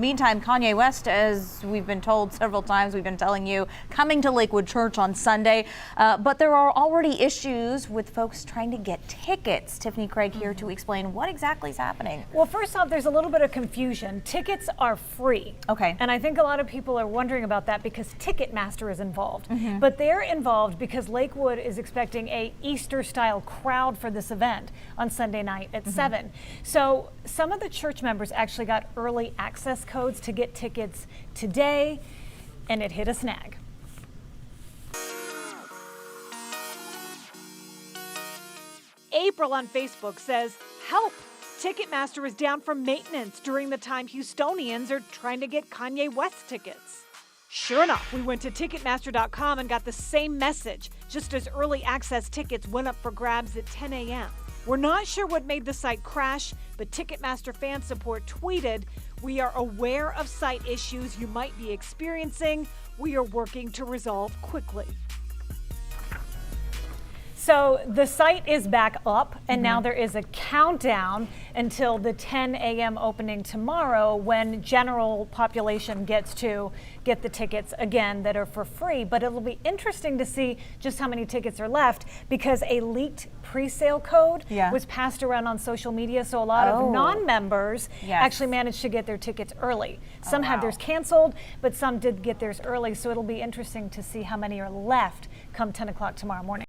Meantime, Kanye West, as we've been told several times, we've been telling you, coming to Lakewood Church on Sunday. But there are already issues with folks trying to get tickets. Tiffany Craig here to explain what exactly is happening. Well, first off, there's a little bit of confusion. Tickets are free. Okay. And I think a lot of people are wondering about that because Ticketmaster is involved. But they're involved because Lakewood is expecting a Easter-style crowd for this event on Sunday night at 7. So some of the church members actually got early access codes to get tickets today, and it hit a snag. April on Facebook says, "Help! Ticketmaster is down for maintenance during the time Houstonians are trying to get Kanye West tickets." Sure enough, we went to Ticketmaster.com and got the same message, just as early access tickets went up for grabs at 10 a.m. We're not sure what made the site crash, but Ticketmaster fan support tweeted, "We are aware of site issues you might be experiencing. We are working to resolve quickly." So the site is back up, and now there is a countdown until the 10 a.m. opening tomorrow when general population gets to get the tickets again that are for free. But it'll be interesting to see just how many tickets are left because a leaked pre-sale code was passed around on social media. So a lot of non-members actually managed to get their tickets early. Some had theirs canceled, but some did get theirs early. So it'll be interesting to see how many are left come 10 o'clock tomorrow morning.